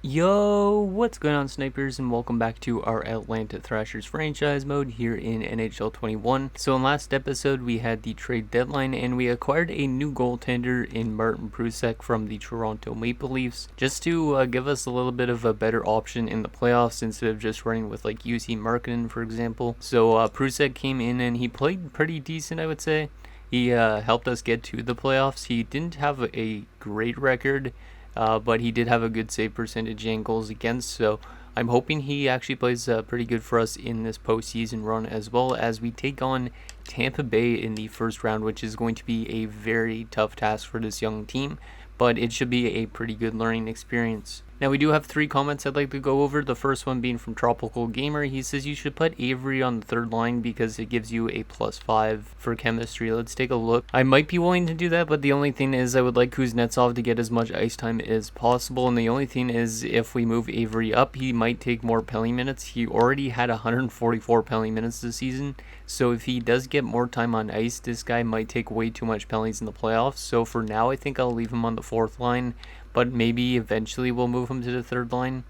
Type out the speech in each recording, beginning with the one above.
Yo, what's going on, snipers, and welcome back to our Atlanta Thrashers franchise mode here in NHL 21. So in last episode, we had the trade deadline, and we acquired a new goaltender in Martin Prusek from the Toronto Maple Leafs, just to give us a little bit of a better option in the playoffs instead of just running with like UC Markkinen, for example. So Prusek came in and he played pretty decent, I would say. He helped us get to the playoffs. He didn't have a great record, but he did have a good save percentage and goals against, so I'm hoping he actually plays pretty good for us in this postseason run, as well as we take on Tampa Bay in the first round, which is going to be a very tough task for this young team, but it should be a pretty good learning experience. Now, we do have 3 comments I'd like to go over. The first one being from Tropical Gamer. He says you should put Avery on the third line because it gives you a +5 for chemistry. Let's take a look. I might be willing to do that, but the only thing is I would like Kuznetsov to get as much ice time as possible. And the only thing is if we move Avery up, he might take more penalty minutes. He already had 144 penalty minutes this season. So if he does get more time on ice, this guy might take way too much penalties in the playoffs. So for now, I think I'll leave him on the fourth line, but maybe eventually we'll move him to the third line.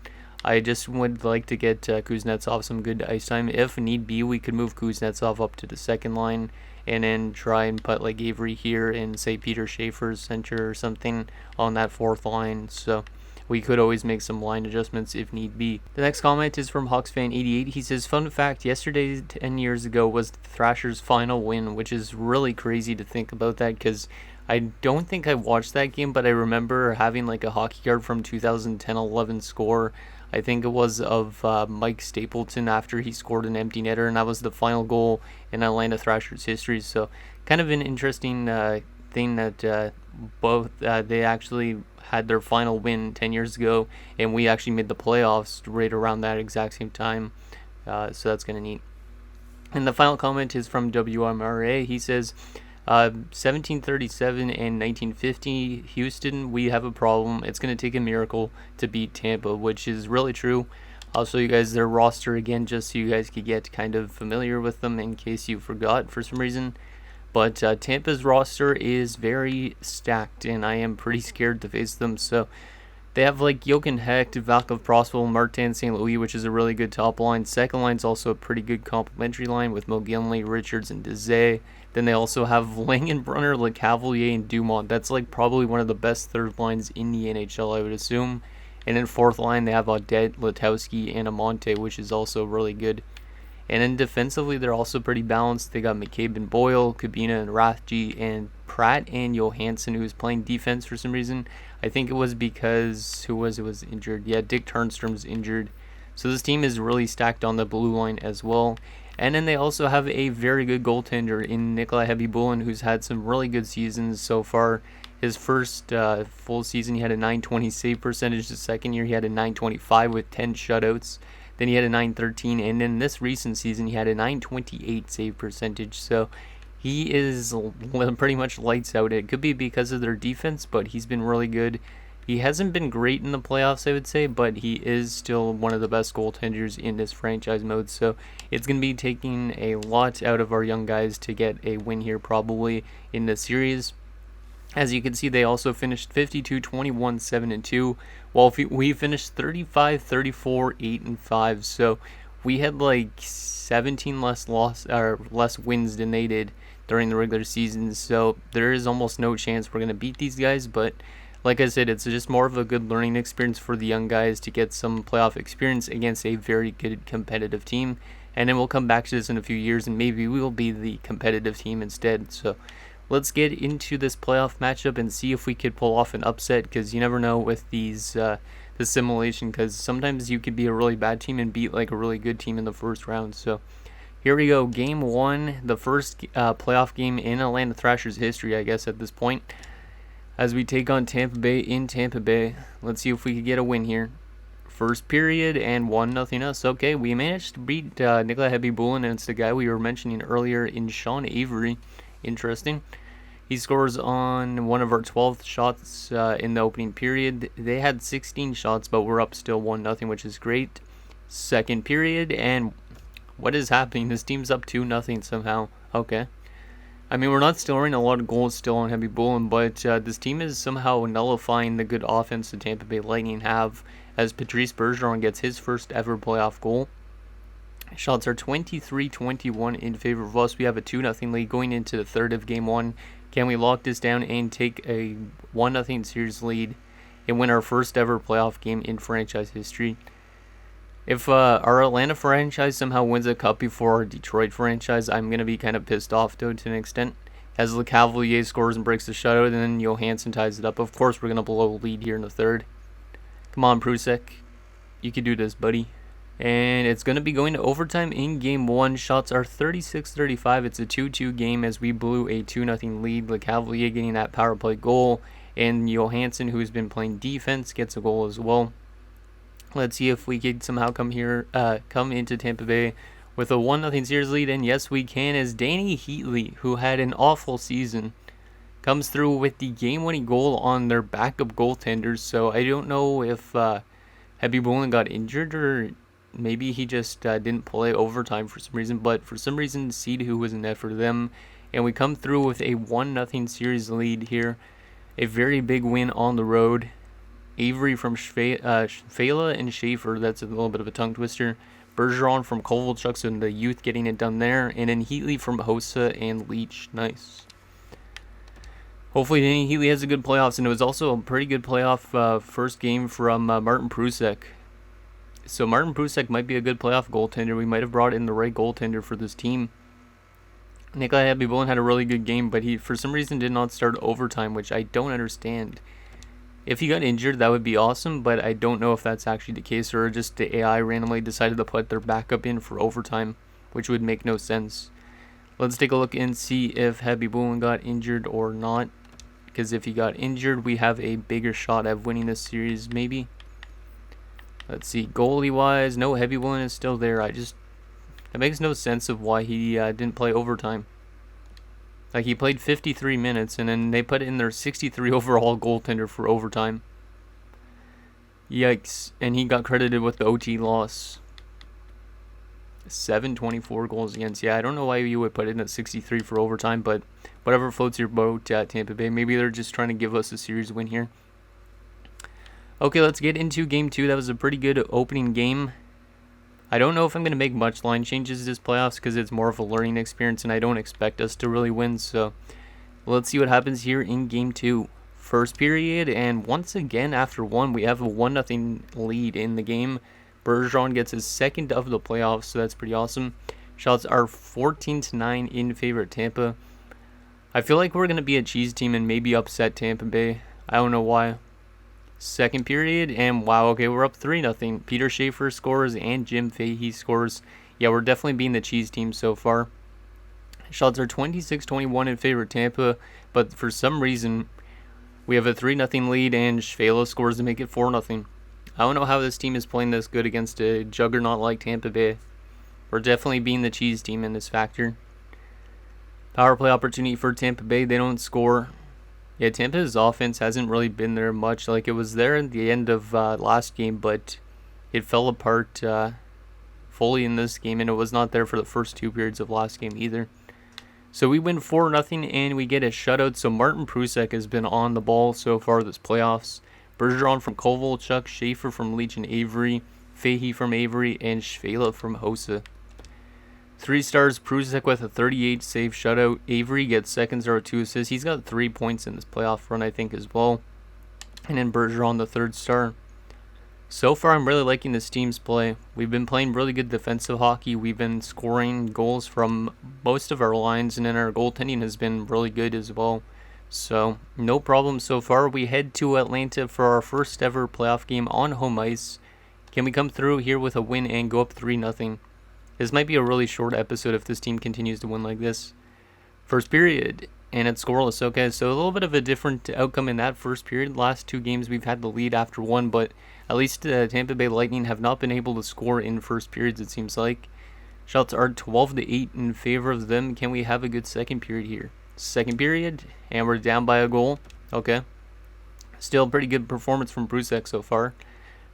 I just would like to get Kuznetsov some good ice time. If need be, we could move Kuznetsov up to the second line and then try and put like Avery here and say Peter Schaefer's center or something on that fourth line. So we could always make some line adjustments if need be. The next comment is from HawksFan88. He says, fun fact, yesterday 10 years ago was the Thrashers' final win, which is really crazy to think about that because I don't think I watched that game, but I remember having like a hockey card from 2010-11 score. I think it was of Mike Stapleton after he scored an empty netter, and that was the final goal in Atlanta Thrashers history. So kind of an interesting thing that both they actually had their final win 10 years ago, and we actually made the playoffs right around that exact same time. So that's kind of neat. And the final comment is from WMRA. He says, 1737 and 1950, Houston, we have a problem. It's going to take a miracle to beat Tampa, which is really true. I'll show you guys their roster again just so you guys could get kind of familiar with them in case you forgot for some reason. But Tampa's roster is very stacked, and I am pretty scared to face them. So they have like Jochen Hecht, Valkov Prospel, Martin St. Louis, which is a really good top line. Second line's also a pretty good complementary line with McGinley, Richards, and Dezay. Then they also have Langenbrunner, LeCavalier, and Dumont. That's like probably one of the best third lines in the NHL, I would assume. And then fourth line, they have Audet, Letowski, and Amonte, which is also really good. And then defensively, they're also pretty balanced. They got McCabe and Boyle, Kabina and Rathje, and Pratt and Johansson, who was playing defense for some reason. I think it was because, who was injured? Yeah, Dick Turnstrom's injured. So this team is really stacked on the blue line as well. And then they also have a very good goaltender in Nikolai Hebibulin, who's had some really good seasons so far. His first full season, he had a .920 save percentage. The second year, he had a .925 with 10 shutouts. Then he had a .913, and in this recent season, he had a .928 save percentage. So he is pretty much lights out. It could be because of their defense, but he's been really good. He hasn't been great in the playoffs, I would say, but he is still one of the best goaltenders in this franchise mode. So it's going to be taking a lot out of our young guys to get a win here probably in the series. As you can see, they also finished 52-21, 7-2, while we finished 35-34, 8-5. So we had like 17 less wins than they did during the regular season. So there is almost no chance we're going to beat these guys, but like I said, it's just more of a good learning experience for the young guys to get some playoff experience against a very good competitive team. And then we'll come back to this in a few years, and maybe we will be the competitive team instead. So let's get into this playoff matchup and see if we could pull off an upset, because you never know with these the simulation, because sometimes you could be a really bad team and beat like a really good team in the first round. So here we go, game 1, the first playoff game in Atlanta Thrashers history, I guess, at this point, as we take on Tampa Bay in Tampa Bay. Let's see if we could get a win here. First period and 1-0 us. Okay, we managed to beat Nikolai Hebibulin, and it's the guy we were mentioning earlier in Sean Avery. Interesting. He scores on one of our 12th shots in the opening period. They had 16 shots, but we're up still 1-0, which is great. Second period, and what is happening? This team's up 2-0 somehow. Okay. I mean, we're not scoring a lot of goals still on Hebibulin, but this team is somehow nullifying the good offense the Tampa Bay Lightning have, as Patrice Bergeron gets his first ever playoff goal. Shots are 23-21 in favor of us. We have a 2-0 lead going into the third of Game 1. Can we lock this down and take a 1-0 series lead and win our first ever playoff game in franchise history? If our Atlanta franchise somehow wins a cup before our Detroit franchise, I'm going to be kind of pissed off, though, to an extent. As LeCavalier scores and breaks the shutout, and then Johansson ties it up. Of course, we're going to blow a lead here in the third. Come on, Prusek. You can do this, buddy. And it's going to be going to overtime in Game 1. Shots are 36-35. It's a 2-2 game as we blew a 2-0 lead. LeCavalier getting that power play goal. And Johansson, who's been playing defense, gets a goal as well. Let's see if we could somehow come into Tampa Bay with a 1-0 series lead. And yes, we can, as Danny Heatley, who had an awful season, comes through with the game-winning goal on their backup goaltenders. So I don't know if Hebby Bolin got injured, or maybe he just didn't play overtime for some reason. But for some reason, Seed was in net for them. And we come through with a 1-0 series lead here. A very big win on the road. Avery from Fela and Schaefer, that's a little bit of a tongue twister. Bergeron from Kovalchuk, so the youth getting it done there. And then Heatley from Hossa and Leach. Nice. Hopefully Danny Heatley has a good playoffs, and it was also a pretty good playoff first game from Martin Prusek. So Martin Prusek might be a good playoff goaltender. We might have brought in the right goaltender for this team. Nikolai Hebby-Bolin had a really good game, but he for some reason did not start overtime, which I don't understand. If he got injured, that would be awesome, but I don't know if that's actually the case, or just the AI randomly decided to put their backup in for overtime, which would make no sense. Let's take a look and see if Hebby-Bolin got injured or not, because if he got injured, we have a bigger shot at winning this series, maybe. Let's see, goalie-wise, no, Hebby-Bolin is still there. That makes no sense of why he didn't play overtime. Like, he played 53 minutes, and then they put in their 63 overall goaltender for overtime. Yikes. And he got credited with the OT loss. 724 goals against. Yeah, I don't know why you would put in at 63 for overtime, but whatever floats your boat at Tampa Bay. Maybe they're just trying to give us a series win here. Okay, let's get into Game 2. That was a pretty good opening game. I don't know if I'm going to make much line changes this playoffs because it's more of a learning experience, and I don't expect us to really win. So let's see what happens here in Game 2. First period, and once again, after one, we have a 1-0 lead in the game. Bergeron gets his second of the playoffs, so that's pretty awesome. Shots are 14-9 in favor of Tampa. I feel like we're going to be a cheese team and maybe upset Tampa Bay. I don't know why. Second period, and wow, okay, we're up 3-0. Peter Schaefer scores and Jim Fahey scores. Yeah, we're definitely being the cheese team so far. Shots are 26-21 in favor of Tampa, but for some reason, we have a 3-0 lead, and Shvela scores to make it 4-0. I don't know how this team is playing this good against a juggernaut like Tampa Bay. We're definitely being the cheese team in this factor. Power play opportunity for Tampa Bay. They don't score. Yeah, Tampa's offense hasn't really been there much. Like, it was there at the end of last game, but it fell apart fully in this game, and it was not there for the first two periods of last game either. So we win 4-0, and we get a shutout. So Martin Prusek has been on the ball so far this playoffs. Bergeron from Kovalchuk, Schaefer from Leach and Avery, Fahey from Avery, and Shvela from Hossa. 3 stars, Prusek with a 38 save shutout. Avery gets second star with 2 assists. He's got 3 points in this playoff run, I think, as well. And then Bergeron, the 3rd star. So far, I'm really liking this team's play. We've been playing really good defensive hockey. We've been scoring goals from most of our lines, and then our goaltending has been really good as well. So, no problem so far. We head to Atlanta for our first ever playoff game on home ice. Can we come through here with a win and go up 3-0? This might be a really short episode if this team continues to win like this. First period, and it's scoreless. Okay, so a little bit of a different outcome in that first period. Last 2 games we've had the lead after one, but at least Tampa Bay Lightning have not been able to score in first periods, it seems like. Shots are 12-8 in favor of them. Can we have a good second period here? Second period, and we're down by a goal. Okay. Still pretty good performance from Prusek so far.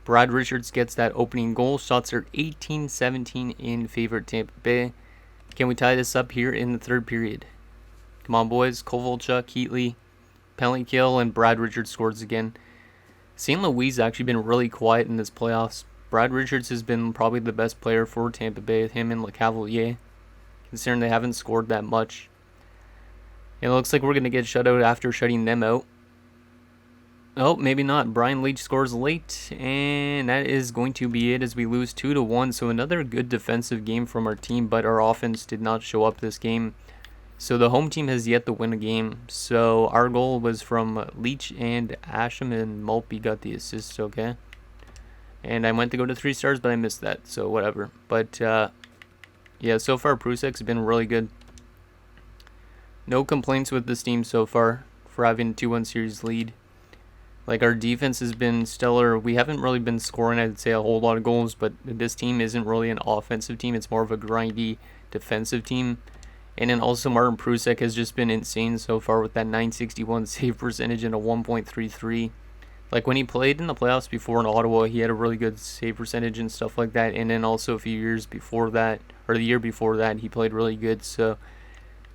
Brad Richards gets that opening goal. Shots are 18-17 in favor of Tampa Bay. Can we tie this up here in the third period? Come on, boys. Kovalchuk, Heatley, penalty kill, and Brad Richards scores again. St. Louis actually been really quiet in this playoffs. Brad Richards has been probably the best player for Tampa Bay, him and LeCavalier, considering they haven't scored that much. And it looks like we're going to get shut out after shutting them out. Oh, maybe not. Brian Leetch scores late, and that is going to be it as we lose 2-1. So another good defensive game from our team, but our offense did not show up this game. So the home team has yet to win a game. So our goal was from Leetch and Asham, and Maltby got the assist, okay? And I went to go to 3 stars, but I missed that, so whatever. But, yeah, so far Prusek's been really good. No complaints with this team so far for having a 2-1 series lead. Like, our defense has been stellar. We haven't really been scoring, I'd say, a whole lot of goals, but this team isn't really an offensive team. It's more of a grindy defensive team. And then also Martin Prusek has just been insane so far with that 961 save percentage and a 1.33. Like, when he played in the playoffs before in Ottawa, he had a really good save percentage and stuff like that. And then also a few years before that, or the year before that, he played really good. So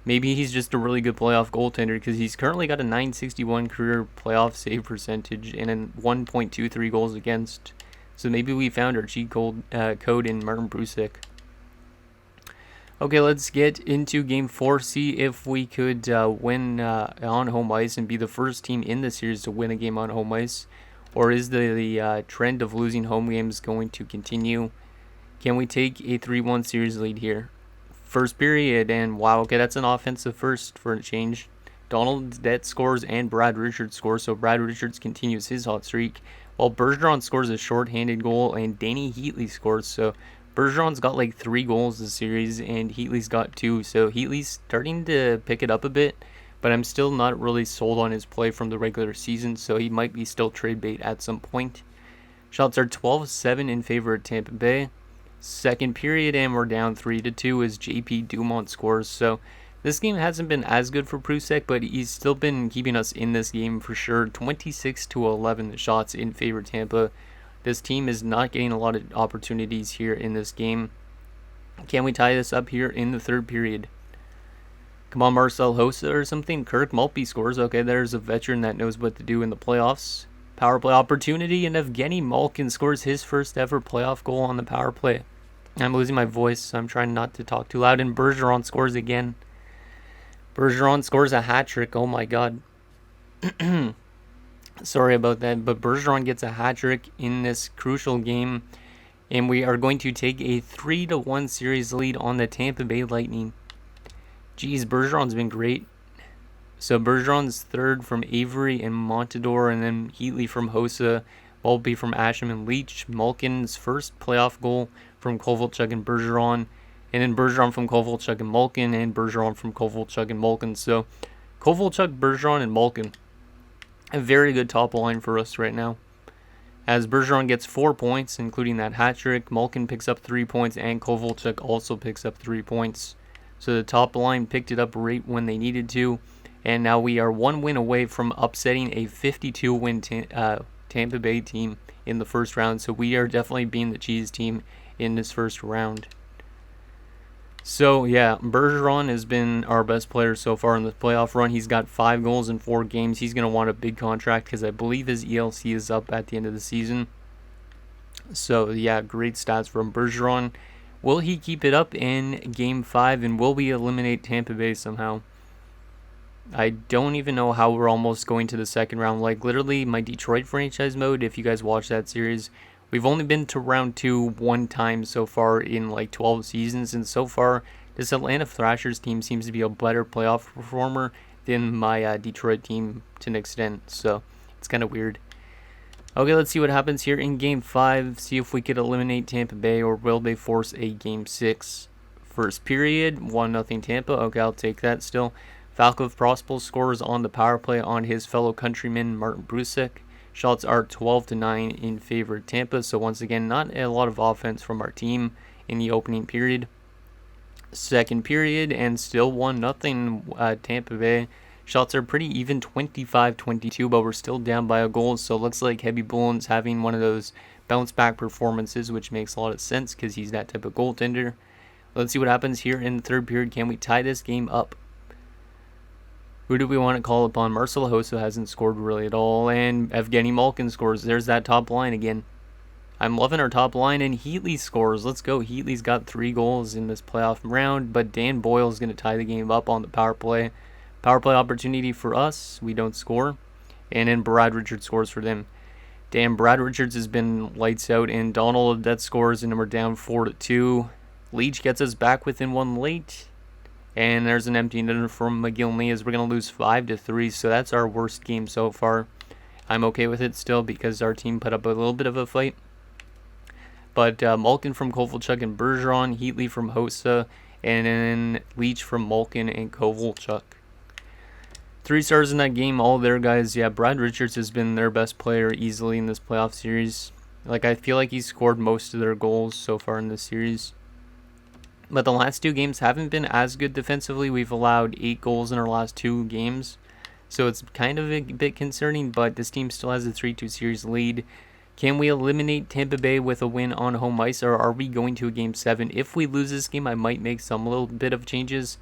maybe he's just a really good playoff goaltender because he's currently got a 961 career playoff save percentage and a 1.23 goals against. So maybe we found our cheat code in Martin Prusek. Okay, let's get into Game 4, see if we could win on home ice and be the first team in the series to win a game on home ice. Or is the trend of losing home games going to continue? Can we take a 3-1 series lead here? First period, and wow, okay, that's an offensive first for a change. Donald Det scores and Brad Richards scores, so Brad Richards continues his hot streak, while Bergeron scores a shorthanded goal and Danny Heatley scores, so Bergeron's got like 3 goals this series, and Heatley's got 2. So Heatley's starting to pick it up a bit, but I'm still not really sold on his play from the regular season, so he might be still trade bait at some point. Shots are 12-7 in favor of Tampa Bay. Second period, and we're down 3-2 as JP Dumont scores. So this game hasn't been as good for Prusek, but he's still been keeping us in this game for sure. 26-11 shots in favor of Tampa. This team is not getting a lot of opportunities here in this game. Can we tie this up here in the third period? Come on, Marcel Hossa or something. Kirk Maltby scores. Okay, there's a veteran that knows what to do in the playoffs. Power play opportunity, and Evgeny Malkin scores his first ever playoff goal on the power play. I'm losing my voice, so I'm trying not to talk too loud. And Bergeron scores again. Bergeron scores a hat trick. Oh my god. Sorry about that, but Bergeron gets a hat trick in this crucial game, and we are going to take a 3-1 series lead on the Tampa Bay Lightning. Jeez, Bergeron's been great. So Bergeron's third from Avery and Montador, and then Heatley from Hossa, Maltby from Asham and Leetch, Malkin's first playoff goal from Kovalchuk and Bergeron, and then Bergeron from Kovalchuk and Malkin, and Bergeron from Kovalchuk and Malkin. So Kovalchuk, Bergeron, and Malkin. A very good top line for us right now. As Bergeron gets 4 points, including that hat trick, Malkin picks up 3 points, and Kovalchuk also picks up 3 points. So the top line picked it up right when they needed to, and now we are 1 win away from upsetting a 52-win Tampa Bay team in the first round. So we are definitely being the cheese team in this first round. So, yeah, Bergeron has been our best player so far in the playoff run. He's got 5 goals in 4 games. He's going to want a big contract because I believe his ELC is up at the end of the season. So, yeah, great stats from Bergeron. Will he keep it up in Game 5, and will we eliminate Tampa Bay somehow? I don't even know how we're almost going to the second round. Like, literally, my Detroit franchise mode, if you guys watch that series, we've only been to round 2 1 time so far in like 12 seasons, and so far this Atlanta Thrashers team seems to be a better playoff performer than my Detroit team to an extent, so it's kind of weird. Okay, let's see what happens here in Game 5, see if we could eliminate Tampa Bay, or will they force a Game 6. First period, 1-0 Tampa. Okay, I'll take that still. Falkov Prospel scores on the power play on his fellow countryman Martin Prusek. Shots are 12-9 in favor of Tampa, so once again, not a lot of offense from our team in the opening period. Second period, and still 1-0 Tampa Bay. Shots are pretty even, 25-22, but we're still down by a goal, so it looks like Heavy Bullen's having one of those bounce-back performances, which makes a lot of sense because he's that type of goaltender. Let's see what happens here in the third period. Can we tie this game up? Who do we want to call upon? Marcel Hossa hasn't scored really at all, and Evgeny Malkin scores. There's that top line again. I'm loving our top line, and Heatley scores. Let's go. Heatley's got 3 goals in this playoff round, but Dan Boyle's going to tie the game up on the power play. Power play opportunity for us. We don't score. And then Brad Richards scores for them. Damn, Brad Richards has been lights out, and Donald that scores, and we're down 4-2. Leach gets us back within 1 late. And there's an empty netter from McGillney as we're going to lose 5-3, so that's our worst game so far. I'm okay with it still because our team put up a little bit of a fight. But Malkin from Kovalchuk and Bergeron, Heatley from Hossa, and then Leach from Malkin and Kovalchuk. 3 stars in that game, all their guys. Yeah, Brad Richards has been their best player easily in this playoff series. Like, I feel like he's scored most of their goals so far in this series. But the last 2 games haven't been as good defensively. We've allowed 8 goals in our last 2 games. So it's kind of a bit concerning, but this team still has a 3-2 series lead. Can we eliminate Tampa Bay with a win on home ice, or are we going to a Game 7? If we lose this game, I might make some little bit of changes.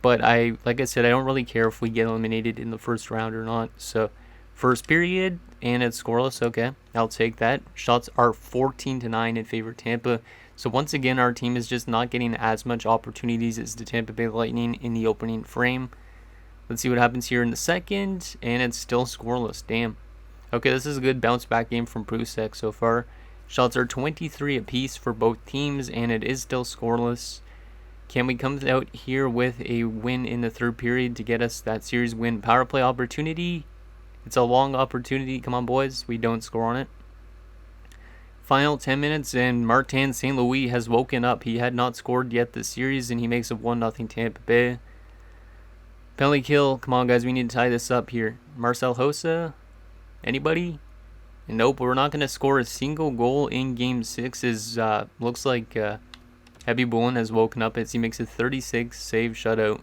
But like I said, I don't really care if we get eliminated in the first round or not. So, first period, and it's scoreless. Okay, I'll take that. Shots are 14-9 in favor of Tampa. So once again, our team is just not getting as much opportunities as the Tampa Bay Lightning in the opening frame. Let's see what happens here in the second, and it's still scoreless. Damn. Okay, this is a good bounce back game from Prusek so far. Shots are 23 apiece for both teams, and it is still scoreless. Can we come out here with a win in the third period to get us that series win? Power play opportunity. It's a long opportunity. Come on, boys. We don't score on it. Final 10 minutes, and Martin St. Louis has woken up. He had not scored yet this series, and he makes a 1-0 Tampa Bay. Penalty kill. Come on, guys. We need to tie this up here. Marcel Hossa. Anybody? Nope. We're not going to score a single goal in Game 6. Looks like Heavy Bullen has woken up as he makes a 36 save shutout.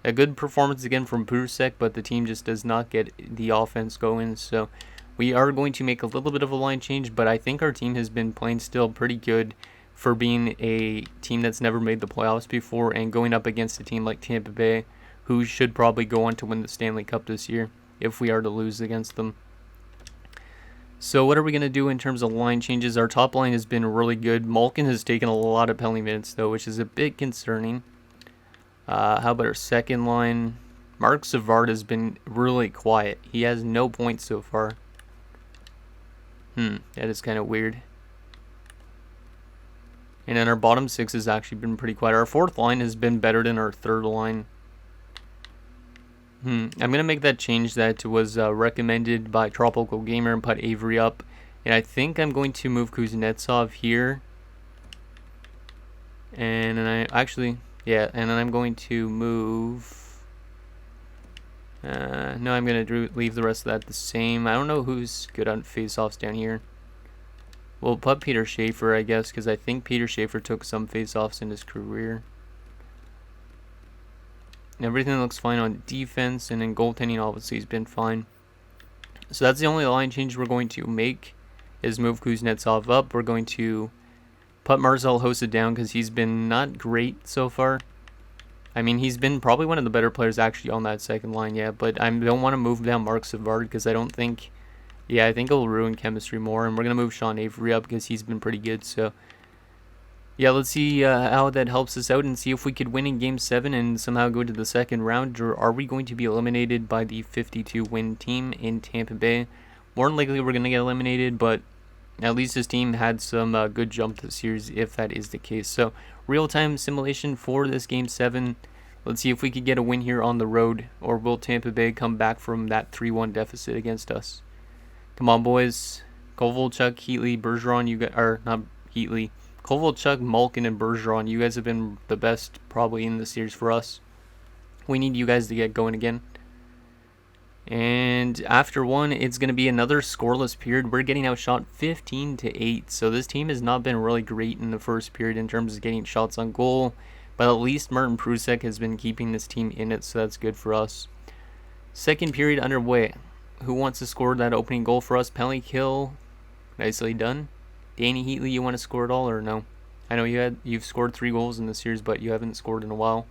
A good performance again from Prusek, but the team just does not get the offense going. So we are going to make a little bit of a line change, but I think our team has been playing still pretty good for being a team that's never made the playoffs before and going up against a team like Tampa Bay, who should probably go on to win the Stanley Cup this year if we are to lose against them. So what are we going to do in terms of line changes? Our top line has been really good. Malkin has taken a lot of penalty minutes, though, which is a bit concerning. How about our second line? Mark Savard has been really quiet. He has no points so far. That is kind of weird. And then our bottom 6 has actually been pretty quiet. Our fourth line has been better than our third line. I'm going to make that change that was recommended by Tropical Gamer and put Avery up. And I think I'm going to move Kuznetsov here. And then and then I'm going to move... no, I'm going to leave the rest of that the same. I don't know who's good on face-offs down here. We'll put Peter Schaefer, I guess, because I think Peter Schaefer took some face-offs in his career. Everything looks fine on defense, and then goaltending obviously has been fine. So that's the only line change we're going to make, is move Kuznetsov up. We're going to put Marcel Hossa down because he's been not great so far. I mean, he's been probably one of the better players actually on that second line, yeah, but I don't want to move down Mark Savard because I don't think, I think it'll ruin chemistry more, and we're going to move Sean Avery up because he's been pretty good, so... Yeah, let's see how that helps us out and see if we could win in Game 7 and somehow go to the second round, or are we going to be eliminated by the 52-win team in Tampa Bay? More than likely we're going to get eliminated, but at least this team had some good jump this series if that is the case. So, real-time simulation for this Game 7. Let's see if we could get a win here on the road, or will Tampa Bay come back from that 3-1 deficit against us? Come on, boys. Kovalchuk, Heatley, Bergeron, not Heatley. Kovalchuk, Malkin, and Bergeron, you guys have been the best probably in the series for us. We need you guys to get going again. And after one, it's going to be another scoreless period. We're getting outshot 15-8. So this team has not been really great in the first period in terms of getting shots on goal. But at least Martin Prusek has been keeping this team in it, so that's good for us. Second period underway. Who wants to score that opening goal for us? Penalty kill. Nicely done. Danny Heatley, you want to score it all or no? I know you've scored 3 goals in the series, but you haven't scored in a while.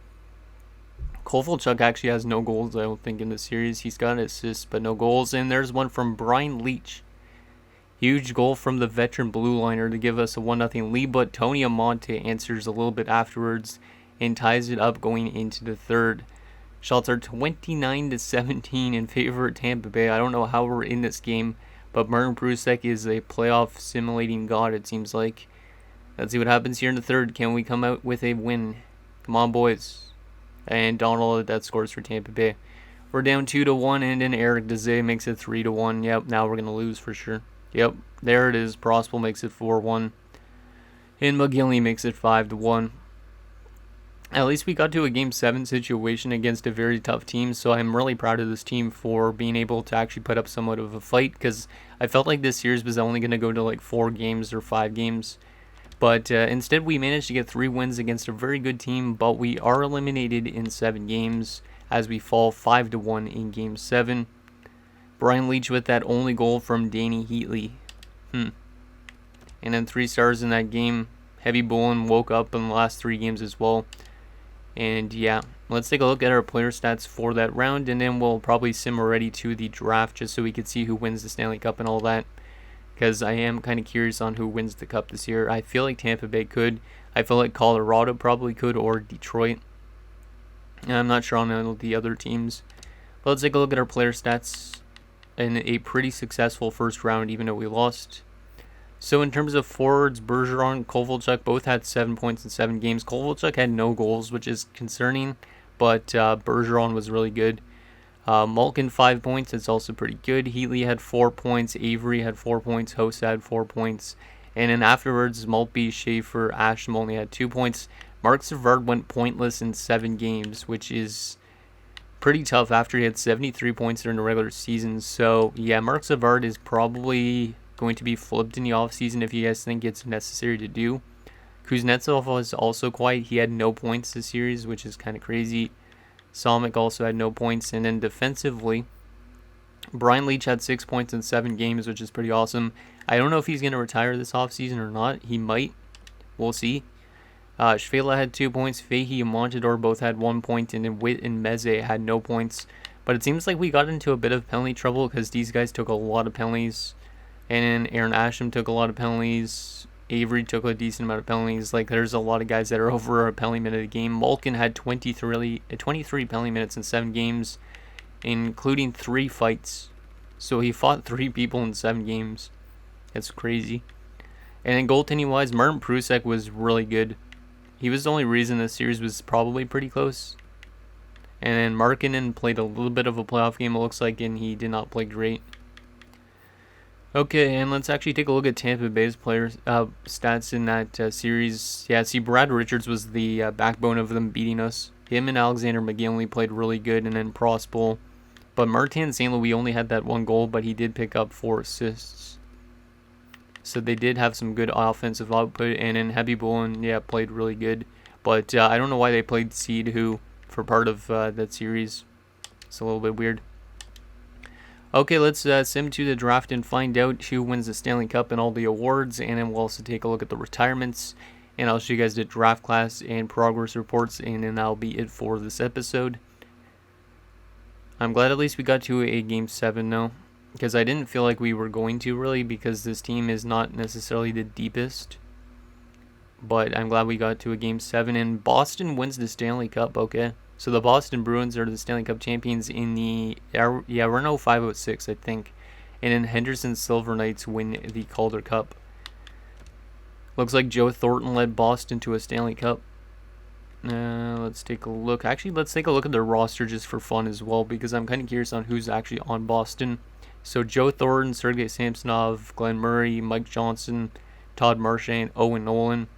Kovalchuk actually has no goals, I don't think, in the series. He's got an assist, but no goals. And there's one from Brian Leach. Huge goal from the veteran blue liner to give us a 1-0 lead, but Tony Amonte answers a little bit afterwards and ties it up going into the third. Shots are 29-17 in favor of Tampa Bay. I don't know how we're in this game, but Martin Prusek is a playoff simulating god, it seems like. Let's see what happens here in the third. Can we come out with a win? Come on, boys. And Donald, that scores for Tampa Bay. We're down 2-1, and then Eric Dezay makes it 3-1. Yep, now we're going to lose for sure. Yep, there it is. Prospel makes it 4-1. And McGinley makes it 5-1. At least we got to a Game 7 situation against a very tough team, so I'm really proud of this team for being able to actually put up somewhat of a fight, because I felt like this series was only going to go to like 4 games or 5 games. But instead, we managed to get 3 wins against a very good team, but we are eliminated in 7 games as we fall 5-1 in Game 7. Brian Leach with that only goal from Danny Heatley. And then 3 stars in that game. Heavy Bullen woke up in the last 3 games as well. And yeah, let's take a look at our player stats for that round, and then we'll probably sim already to the draft just so we could see who wins the Stanley Cup and all that. Because I am kind of curious on who wins the Cup this year. I feel like Tampa Bay could. I feel like Colorado probably could, or Detroit. And I'm not sure on the other teams. But let's take a look at our player stats in a pretty successful first round, even though we lost. So in terms of forwards, Bergeron and Kovalchuk both had 7 points in 7 games. Kovalchuk had no goals, which is concerning, but Bergeron was really good. Malkin 5 points, that's also pretty good. Heatley had 4 points, Avery had 4 points, Hossa had 4 points. And then afterwards, Maltby, Schaefer, Asham only had 2 points. Mark Savard went pointless in 7 games, which is pretty tough after he had 73 points during the regular season. So yeah, Mark Savard is probably going to be flipped in the offseason if you guys think it's necessary to do. Kuznetsov was also quiet. He had no points this series, which is kind of crazy. Samik also had no points. And then defensively, Brian Leach had 6 points in 7 games, which is pretty awesome. I don't know if he's going to retire this offseason or not. He might. We'll see. Shvela had 2 points. Fahey and Montador both had 1 point. And then Witt and Meze had no points. But it seems like we got into a bit of penalty trouble because these guys took a lot of penalties. And then Aaron Asham took a lot of penalties. Avery took a decent amount of penalties. Like, there's a lot of guys that are over a penalty minute a game. Malkin had 23 penalty minutes in 7 games, including 3 fights. So he fought 3 people in 7 games. That's crazy. And then goaltending-wise, Martin Prusek was really good. He was the only reason this series was probably pretty close. And then Markkanen played a little bit of a playoff game, it looks like, and he did not play great. Okay, and let's actually take a look at Tampa Bay's players' stats in that series. Yeah, see, Brad Richards was the backbone of them beating us. Him and Alexander McGinley played really good, and then Prospel. But Martin St. Louis only had that 1 goal, but he did pick up 4 assists. So they did have some good offensive output, and then Heavy Bullen, yeah, played really good. But I don't know why they played Seed, who, for part of that series. It's a little bit weird. Okay, let's sim to the draft and find out who wins the Stanley Cup and all the awards, and then we'll also take a look at the retirements, and I'll show you guys the draft class and progress reports, and then that'll be it for this episode. I'm glad at least we got to a Game 7 though, because I didn't feel like we were going to really, because this team is not necessarily the deepest, but I'm glad we got to a Game 7, and Boston wins the Stanley Cup. Okay. So the Boston Bruins are the Stanley Cup champions in the, we're in 05-06, I think. And then Henderson Silver Knights win the Calder Cup. Looks like Joe Thornton led Boston to a Stanley Cup. Let's take a look. Actually, let's take a look at their roster just for fun as well, because I'm kind of curious on who's actually on Boston. So Joe Thornton, Sergei Samsonov, Glenn Murray, Mike Johnson, Todd Marchand, Owen Nolan,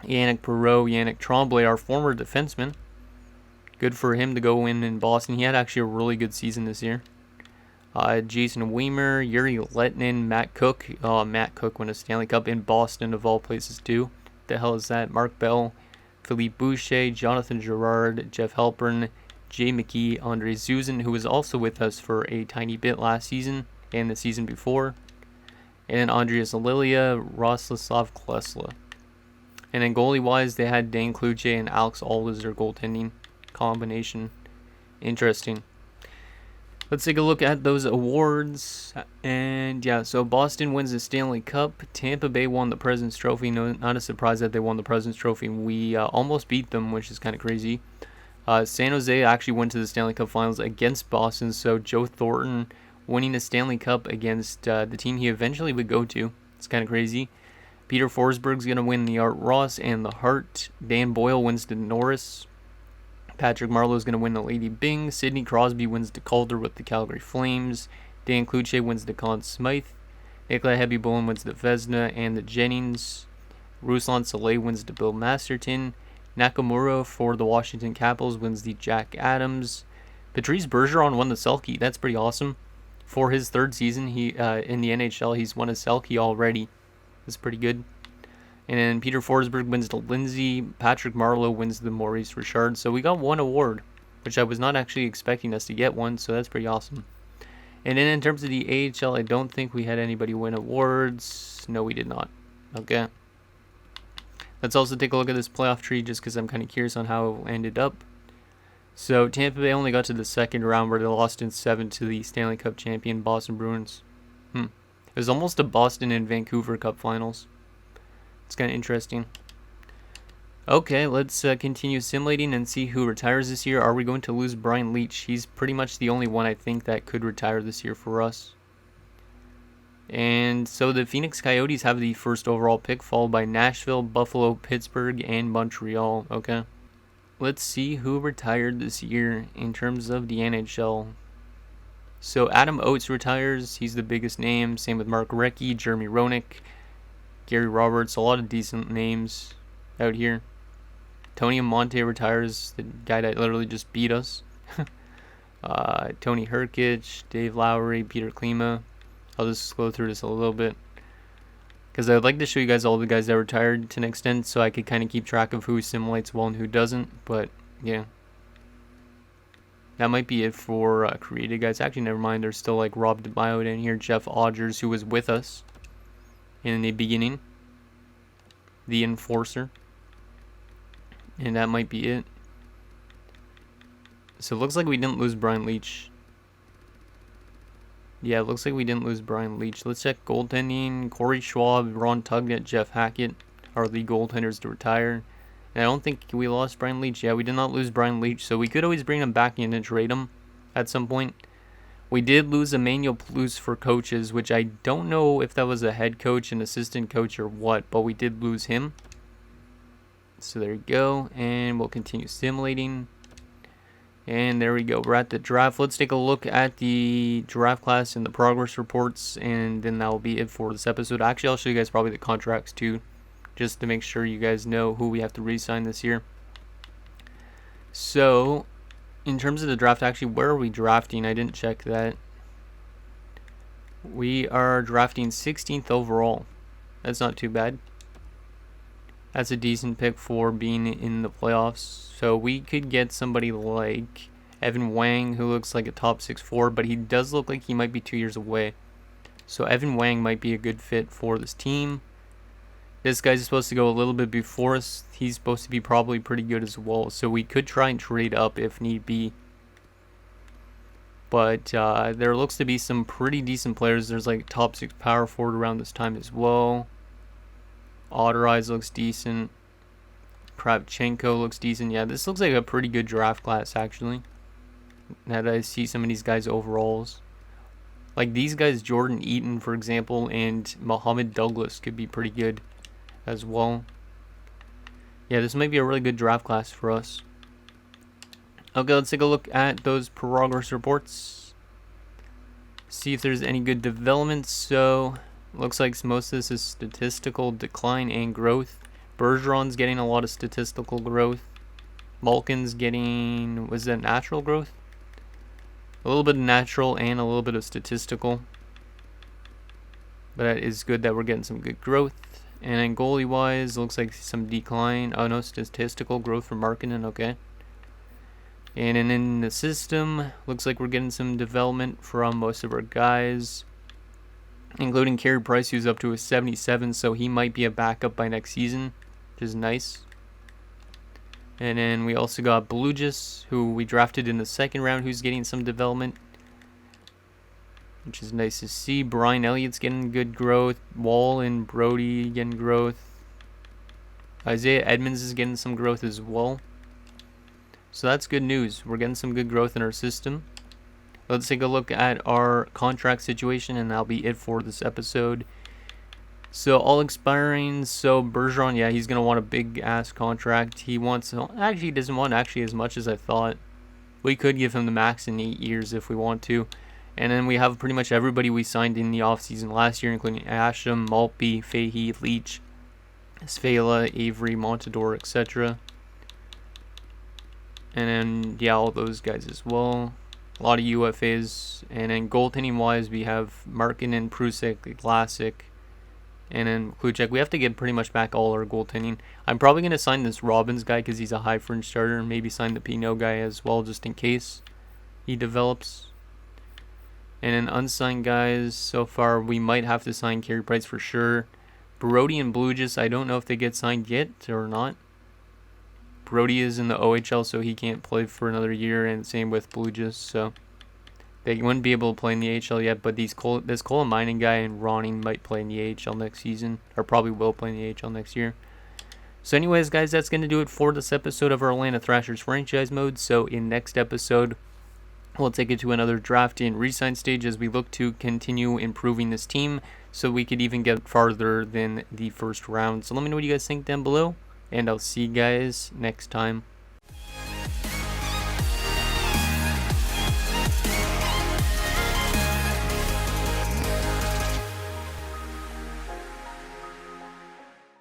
Yannick Perreault, Yannick Tremblay, our former defenseman. Good for him to go in Boston. He had actually a really good season this year. Jason Weimer, Yuri Letnin, Matt Cook. Matt Cook won a Stanley Cup in Boston, of all places, too. The hell is that? Mark Bell, Philippe Boucher, Jonathan Girard, Jeff Halpern, Jay McKee, Andre Zuzin, who was also with us for a tiny bit last season and the season before. And then Andreas Lilia, Rostislav Klesla. And then goalie-wise, they had Dan Kluche and Alex Auld as their goaltending. combination. Interesting. Let's take a look at those awards. And yeah, so Boston wins the Stanley Cup. Tampa Bay won the President's Trophy. No, not a surprise that they won the President's Trophy. We almost beat them, which is kind of crazy. San Jose actually went to the Stanley Cup Finals against Boston. So Joe Thornton winning the Stanley Cup against the team he eventually would go to. It's kind of crazy. Peter Forsberg's going to win the Art Ross and the Hart. Dan Boyle wins the Norris. Patrick Marleau is going to win the Lady Byng. Sidney Crosby wins the Calder with the Calgary Flames. Dan Cloutier wins the Conn Smythe. Nikolai Hebby-Bullen wins the Vezina and the Jennings. Ruslan Soleil wins the Bill Masterton. Nakamura for the Washington Capitals wins the Jack Adams. Patrice Bergeron won the Selke. That's pretty awesome. For his third season in the NHL, he's won a Selke already. That's pretty good. And then Peter Forsberg wins the Lindsay. Patrick Marleau wins the Maurice Richard. So we got one award, which I was not actually expecting us to get one. So that's pretty awesome. And then in terms of the AHL, I don't think we had anybody win awards. No, we did not. Okay. Let's also take a look at this playoff tree just because I'm kind of curious on how it ended up. So Tampa Bay only got to the second round where they lost in 7 to the Stanley Cup champion Boston Bruins. It was almost a Boston and Vancouver Cup Finals. It's kind of interesting. Okay, let's continue simulating and see who retires this year. Are we going to lose Brian Leetch? He's pretty much the only one I think that could retire this year for us. And so the Phoenix Coyotes have the first overall pick, followed by Nashville, Buffalo, Pittsburgh, and Montreal. Okay. Let's see who retired this year in terms of the NHL. So Adam Oates retires. He's the biggest name. Same with Mark Recchi, Jeremy Roenick, Gary Roberts, a lot of decent names out here. Tony Amonte retires, the guy that literally just beat us. Tony Herkic, Dave Lowry, Peter Klima. I'll just go through this a little bit, because I'd like to show you guys all the guys that retired to an extent so I could kind of keep track of who simulates well and who doesn't. But yeah, that might be it for created guys. Actually, never mind. There's still like Rob DeMaio in here, Jeff Odgers, who was with us in the beginning, the Enforcer, and that might be it. So it looks like we didn't lose Brian Leetch. Yeah, it looks like we didn't lose Brian Leetch. Let's check goaltending. Corey Schwab, Ron Tugnet, Jeff Hackett are the goaltenders to retire. And I don't think we lost Brian Leetch. Yeah, we did not lose Brian Leetch, so we could always bring him back in and trade him at some point. We did lose Emmanuel Plus for coaches, which I don't know if that was a head coach, an assistant coach, or what, but we did lose him. So there you go, and we'll continue simulating. And there we go, we're at the draft. Let's take a look at the draft class and the progress reports, and then that will be it for this episode. Actually, I'll show you guys probably the contracts too, just to make sure you guys know who we have to re-sign this year. So in terms of the draft, actually, where are we drafting? I didn't check that. We are drafting 16th overall. That's not too bad. That's a decent pick for being in the playoffs. So we could get somebody like Evan Wang, who looks like a top 6'4", but he does look like he might be 2 years away. So Evan Wang might be a good fit for this team. This guy's supposed to go a little bit before us. He's supposed to be probably pretty good as well. So we could try and trade up if need be. But there looks to be some pretty decent players. There's like top 6 power forward around this time as well. Otterize looks decent. Kravchenko looks decent. Yeah, this looks like a pretty good draft class, actually. Now that I see some of these guys' overalls. Like these guys, Jordan Eaton, for example, and Muhammad Douglas could be pretty good as well. Yeah, this might be a really good draft class for us. Okay, let's take a look at those progress reports. See if there's any good developments. So, looks like most of this is statistical decline and growth. Bergeron's getting a lot of statistical growth. Malkin's getting, was that natural growth? A little bit of natural and a little bit of statistical. But it is good that we're getting some good growth. And then goalie-wise, looks like some decline. Oh, no, statistical growth for Markkinen, okay. And then in the system, looks like we're getting some development from most of our guys, including Carey Price, who's up to a 77, so he might be a backup by next season, which is nice. And then we also got Blugis, who we drafted in the second round, who's getting some development, which is nice to see. Brian Elliott's getting good growth. Wall and Brody getting growth. Isaiah Edmonds is getting some growth as well. So that's good news. We're getting some good growth in our system. Let's take a look at our contract situation, and that'll be it for this episode. So all expiring. So Bergeron, yeah, he's going to want a big-ass contract. He wants, actually, he doesn't want actually as much as I thought. We could give him the max in 8 years if we want to. And then we have pretty much everybody we signed in the offseason last year, including Asham, Maltby, Fahey, Leach, Svela, Avery, Montador, etc. And then, yeah, all those guys as well. A lot of UFAs. And then goaltending-wise, we have Markkanen, Prusek, Vlasic, and then Kluchek. We have to get pretty much back all our goaltending. I'm probably going to sign this Robbins guy because he's a high fringe starter. And maybe sign the Pinot guy as well, just in case he develops. And then unsigned guys, so far we might have to sign Carey Price for sure. Brody and Blugis, I don't know if they get signed yet or not. Brody is in the OHL, so he can't play for another year, and same with Blugis, so they wouldn't be able to play in the AHL yet. But this Cole Mining guy and Ronning might play in the AHL next season, or probably will play in the AHL next year. So anyways, guys, that's going to do it for this episode of our Atlanta Thrashers franchise mode. So in next episode, we'll take it to another draft and re-sign stage as we look to continue improving this team so we could even get farther than the first round. So let me know what you guys think down below, and I'll see you guys next time.